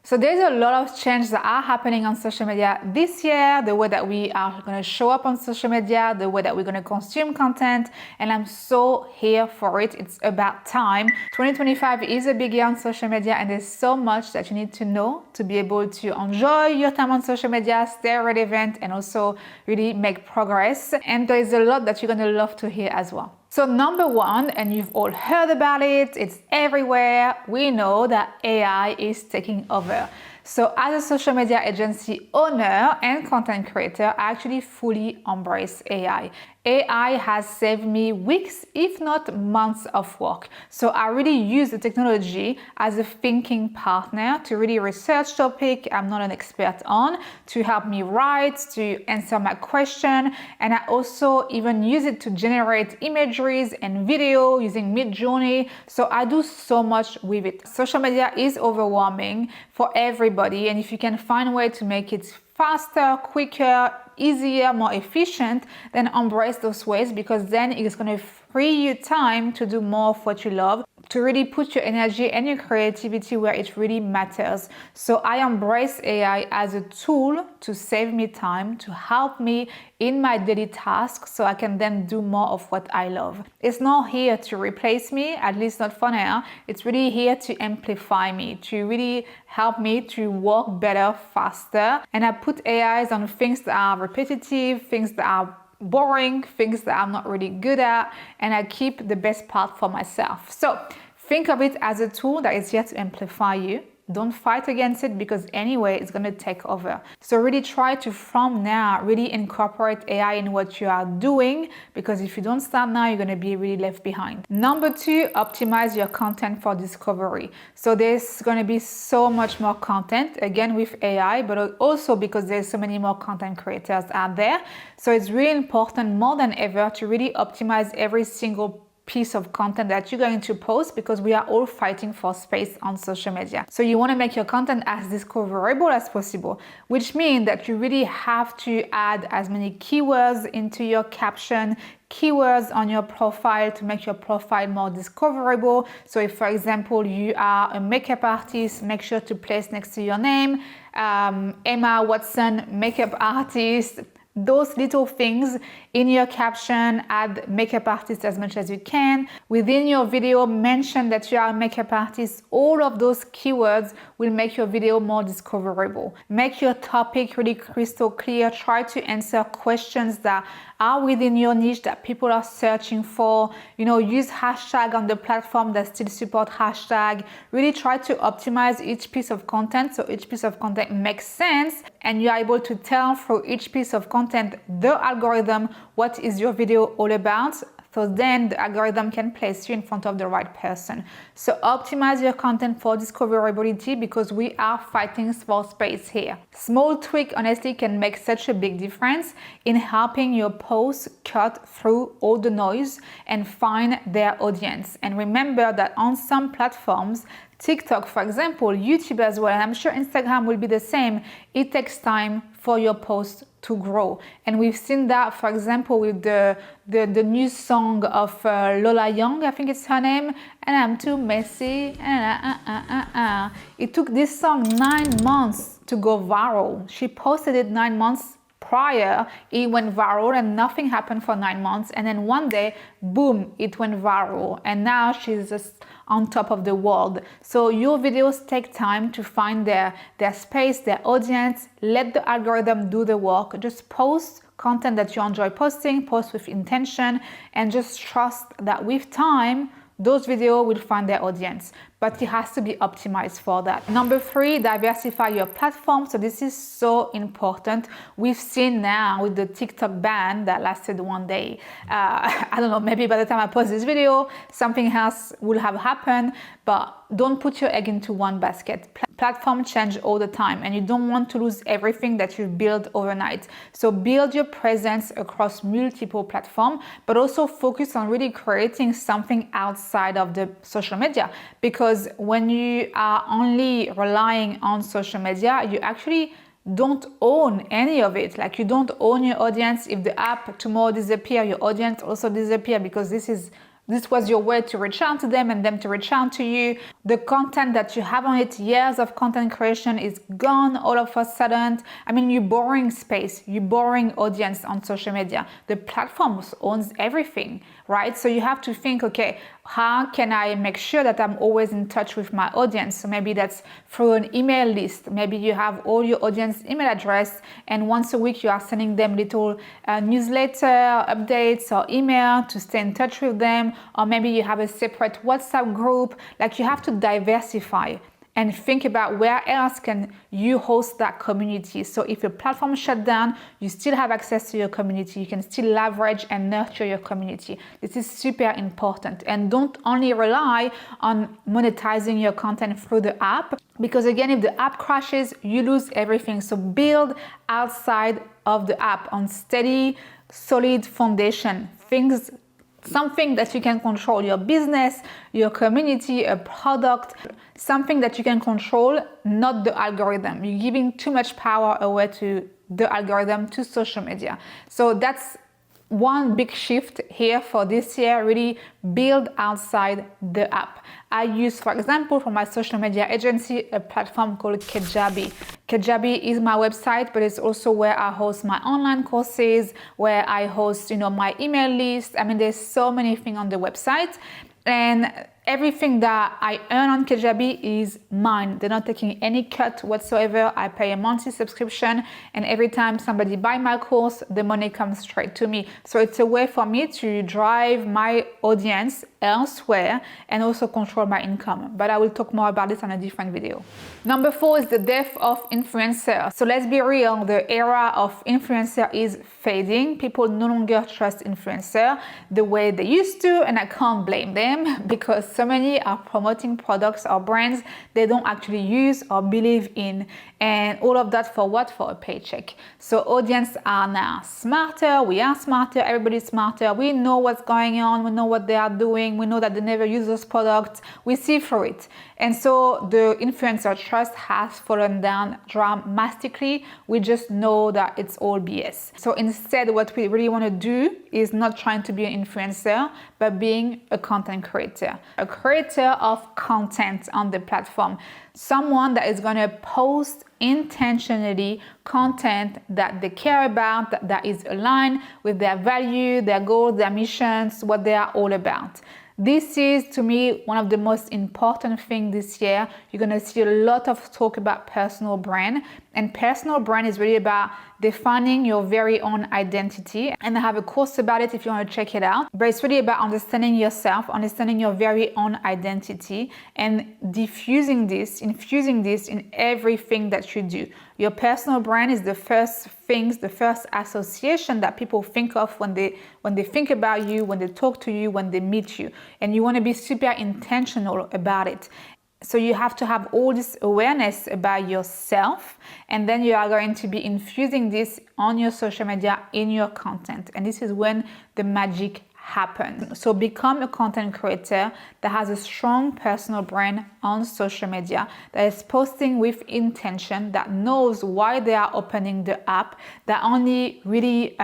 So there's a lot of change that are happening on social media this year, the way that we are going to show up on social media, the way that we're going to consume content, and I'm so here for it. It's about time. 2025 is a big year on social media, and there's so much that you need to know to be able to enjoy your time on social media, stay relevant, and also really make progress. And there's a lot that you're going to love to hear as well. So number one, and you've all heard about it, it's everywhere, we know that AI is taking over. So as a social media agency owner and content creator, I actually fully embrace AI. AI has saved me weeks, if not months of work. So I really use the technology as a thinking partner to really research topic I'm not an expert on, to help me write, to answer my question. And I also even use it to generate imageries and video using Midjourney. So I do so much with it. Social media is overwhelming for everybody. And if you can find a way to make it faster, quicker, easier, more efficient, then embrace those ways, because then it's going to free you time to do more of what you love, to really put your energy and your creativity where it really matters. So I embrace AI as a tool to save me time, to help me in my daily tasks so I can then do more of what I love. It's not here to replace me, at least not for now. It's really here to amplify me, to really help me to work better, faster. And I put AIs on things that are repetitive, things that are boring, things that I'm not really good at, and I keep the best part for myself. So think of it as a tool that is here to amplify you. Don't fight against it, because anyway, it's going to take over. So really try to, from now, really incorporate AI in what you are doing, because if you don't start now, you're going to be really left behind. Number two, optimize your content for discovery. So there's going to be so much more content, again with AI, but also because there's so many more content creators out there. So it's really important more than ever to really optimize every single piece of content that you're going to post, because we are all fighting for space on social media. So you want to make your content as discoverable as possible, which means that you really have to add as many keywords into your caption, keywords on your profile to make your profile more discoverable. So if, for example, you are a makeup artist, make sure to place next to your name, Emma Watson, makeup artist. Those little things in your caption, add makeup artist as much as you can. Within your video, mention that you are a makeup artist. All of those keywords will make your video more discoverable. Make your topic really crystal clear. Try to answer questions that are within your niche that people are searching for. Use hashtag on the platform that still support hashtag. Really try to optimize each piece of content so each piece of content makes sense, and you're able to tell through each piece of content the algorithm what is your video all about. So then the algorithm can place you in front of the right person. So optimize your content for discoverability, because we are fighting for space here. Small tweak honestly can make such a big difference in helping your posts cut through all the noise and find their audience. And remember that on some platforms, TikTok, for example, YouTube as well, and I'm sure Instagram will be the same, it takes time for your post to grow. And we've seen that, for example, with the new song of Lola Young, I think it's her name, and I'm too messy. It took this song 9 months to go viral. She posted it 9 months prior, it went viral, and nothing happened for 9 months, and then one day, boom, it went viral, and now she's just on top of the world. So your videos take time to find their space, their audience. Let the algorithm do the work. Just post content that you enjoy posting, post with intention, and just trust that with time, those videos will find their audience, but it has to be optimized for that. Number three, diversify your platform. So this is so important. We've seen now with the TikTok ban that lasted one day. I don't know, maybe by the time I post this video, something else will have happened, but don't put your egg into one basket. Platforms change all the time, and you don't want to lose everything that you've built overnight. So build your presence across multiple platforms, but also focus on really creating something outside of the social media, because when you are only relying on social media, you actually don't own any of it. Like, you don't own your audience. If the app tomorrow disappears, your audience also disappears, because this is This was your way to reach out to them and them to reach out to you. The content that you have on it, years of content creation, is gone all of a sudden. I mean, you're borrowing space, you're borrowing audience on social media. The platform owns everything, right? So you have to think, okay, how can I make sure that I'm always in touch with my audience? So maybe that's through an email list. Maybe you have all your audience email address, and once a week you are sending them little newsletter updates or email to stay in touch with them. Or maybe you have a separate WhatsApp group. Like, you have to diversify and think about where else can you host that community. So if your platform shut down, you still have access to your community. You can still leverage and nurture your community. This is super important. And don't only rely on monetizing your content through the app, because again, if the app crashes, you lose everything. So build outside of the app on steady, solid foundation, something that you can control, your business, your community, a product, something that you can control, not the algorithm. You're giving too much power away to the algorithm, to social media. So that's one big shift here for this year. Really build outside the app. I use, for example, for my social media agency, a platform called Kajabi. Kajabi is my website, but it's also where I host my online courses, where I host, my email list. I mean, there's so many things on the website, and everything that I earn on Kajabi is mine. They're not taking any cut whatsoever. I pay a monthly subscription, and every time somebody buys my course, the money comes straight to me. So it's a way for me to drive my audience elsewhere and also control my income. But I will talk more about this on a different video. Number 4 is the death of influencer. So let's be real, the era of influencer is fading. People no longer trust influencer the way they used to, and I can't blame them, because so many are promoting products or brands they don't actually use or believe in, and all of that for what? For a paycheck. So audience are now smarter, we are smarter, everybody's smarter, we know what's going on, we know what they are doing, we know that they never use those products, we see through it. And so the influencer trust has fallen down dramatically. We just know that it's all BS. So instead, what we really want to do is not trying to be an influencer, but being a content creator, a creator of content on the platform, someone that is going to post intentionally content that they care about, that is aligned with their value, their goals, their missions, what they are all about. This is, to me, one of the most important things this year. You're going to see a lot of talk about personal brand, and personal brand is really about defining your very own identity. And I have a course about it if you want to check it out. But it's really about understanding yourself, understanding your very own identity, and infusing this in everything that you do. Your personal brand is the first association that people think of when they think about you, when they talk to you, when they meet you. And you want to be super intentional about it. So you have to have all this awareness about yourself, and then you are going to be infusing this on your social media, in your content. And this is when the magic happens. So become a content creator that has a strong personal brand on social media, that is posting with intention, that knows why they are opening the app, that only really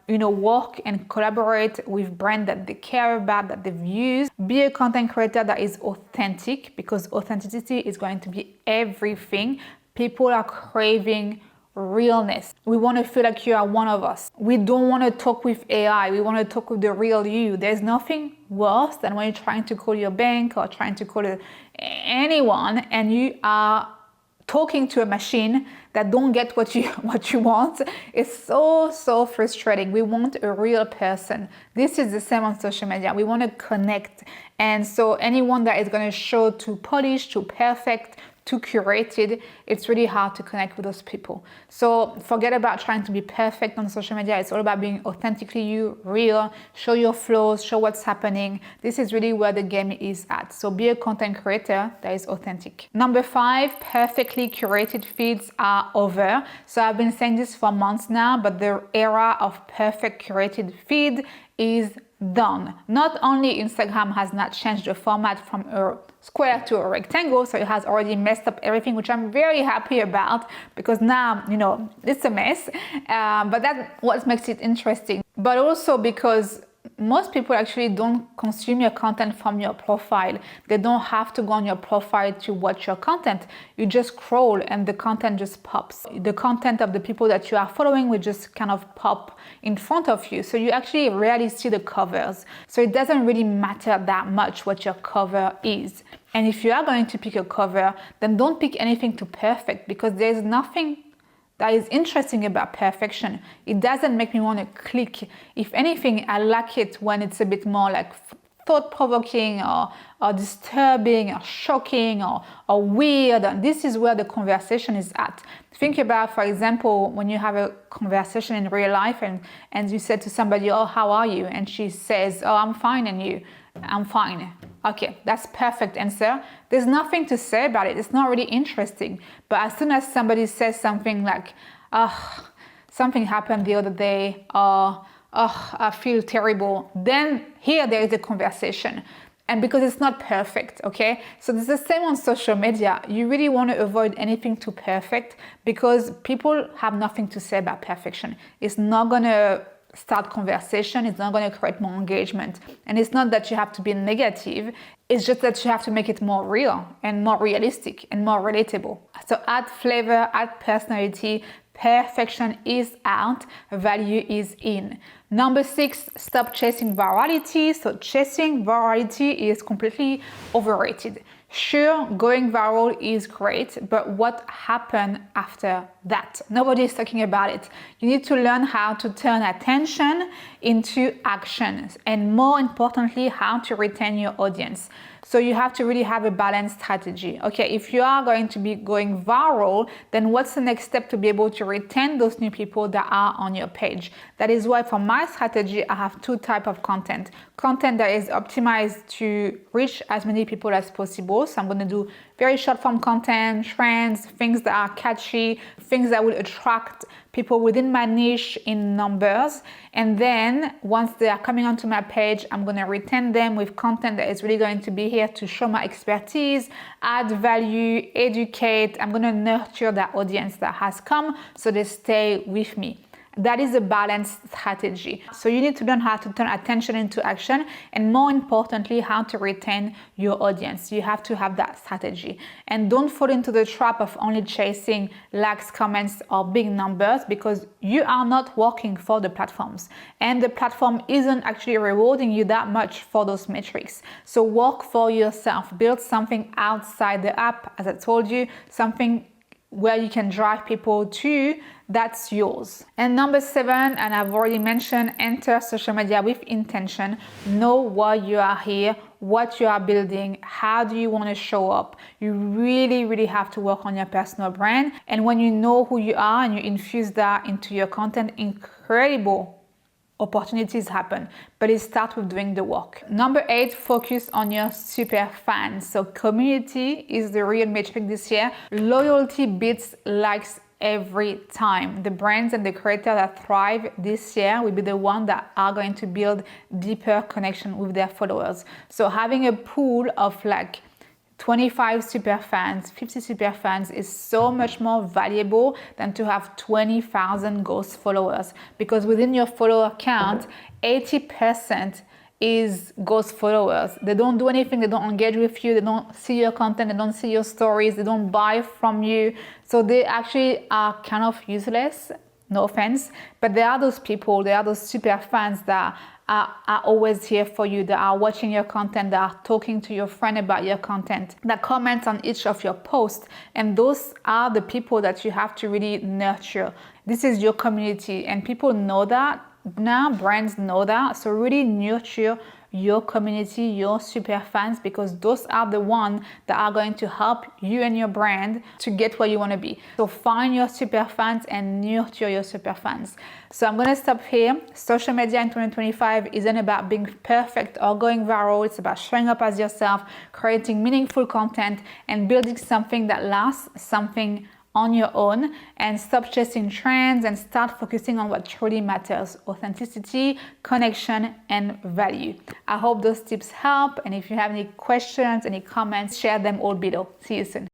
work and collaborate with brands that they care about, that they've used. Be a content creator that is authentic, because authenticity is going to be everything. People are craving realness. We want to feel like you are one of us. We don't want to talk with AI. We want to talk with the real you. There's nothing worse than when you're trying to call your bank or trying to call anyone, and you are talking to a machine that don't get what you want. It's so frustrating. We want a real person. This is the same on social media. We want to connect. And so anyone that is going to show too polished, too perfect, too curated, it's really hard to connect with those people. So forget about trying to be perfect on social media. It's all about being authentically you, real, show your flaws, show what's happening. This is really where the game is at. So be a content creator that is authentic. Number 5, perfectly curated feeds are over. So I've been saying this for months now, but the era of perfect curated feed is done. Not only Instagram has not changed the format from a square to a rectangle, so it has already messed up everything, which I'm very happy about, because now, it's a mess. But that's what makes it interesting. But also because most people actually don't consume your content from your profile. They don't have to go on your profile to watch your content. You just scroll and the content just pops. The content of the people that you are following will just kind of pop in front of you. So you actually rarely see the covers. So it doesn't really matter that much what your cover is. And if you are going to pick a cover, then don't pick anything too perfect, because there's nothing that is interesting about perfection. It doesn't make me want to click. If anything, I like it when it's a bit more like thought-provoking or disturbing or shocking or weird. And this is where the conversation is at. Think about, for example, when you have a conversation in real life and you say to somebody, oh, how are you? And she says, oh, I'm fine, and you, I'm fine. Okay, that's perfect answer. There's nothing to say about it. It's not really interesting. But as soon as somebody says something like, oh, something happened the other day, or oh, I feel terrible, then here there is a conversation. And because it's not perfect, okay? So it's the same on social media. You really want to avoid anything too perfect, because people have nothing to say about perfection. It's not going to start conversation. It's not going to create more engagement. And it's not that you have to be negative. It's just that you have to make it more real and more realistic and more relatable. So add flavor, add personality. Perfection is out, value is in. Number 6, stop chasing virality. So chasing virality is completely overrated. Sure, going viral is great, but what happened after that? Nobody is talking about it. You need to learn how to turn attention into actions, and more importantly, how to retain your audience. So you have to really have a balanced strategy. Okay, if you are going to be going viral, then what's the next step to be able to retain those new people that are on your page? That is why for my strategy, I have 2 types of content. Content that is optimized to reach as many people as possible. So I'm going to do very short form content, trends, things that are catchy, things that will attract people within my niche in numbers. And then once they are coming onto my page, I'm going to retain them with content that is really going to be here to show my expertise, add value, educate. I'm going to nurture that audience that has come so they stay with me. That is a balanced strategy. So you need to learn how to turn attention into action, and more importantly, how to retain your audience. You have to have that strategy. And don't fall into the trap of only chasing likes, comments, or big numbers, because you are not working for the platforms. And the platform isn't actually rewarding you that much for those metrics. So work for yourself. Build something outside the app, as I told you, something where you can drive people to, that's yours. And number 7, and I've already mentioned, enter social media with intention. Know why you are here, what you are building, how do you want to show up. You really have to work on your personal brand. And when you know who you are and you infuse that into your content, incredible opportunities happen, but it starts with doing the work. Number 8, focus on your super fans. So community is the real metric this year. Loyalty beats likes every time. The brands and the creators that thrive this year will be the ones that are going to build deeper connection with their followers. So having a pool of like 25 super fans, 50 super fans is so much more valuable than to have 20,000 ghost followers, because within your follower count, 80% is ghost followers. They don't do anything, they don't engage with you, they don't see your content, they don't see your stories, they don't buy from you. So they actually are kind of useless, no offense, but there are those people, there are those super fans that are always here for you, that are watching your content, that are talking to your friend about your content, that comment on each of your posts. And those are the people that you have to really nurture. This is your community, and people know that now, brands know that. So really nurture your community, your super fans, because those are the ones that are going to help you and your brand to get where you want to be. So find your super fans and nurture your super fans. So I'm going to stop here. Social media in 2025 isn't about being perfect or going viral. It's about showing up as yourself, creating meaningful content, and building something that lasts, something on your own, and stop chasing trends and start focusing on what truly matters: authenticity, connection, and value. I hope those tips help, and if you have any questions, any comments, share them all below. See you soon.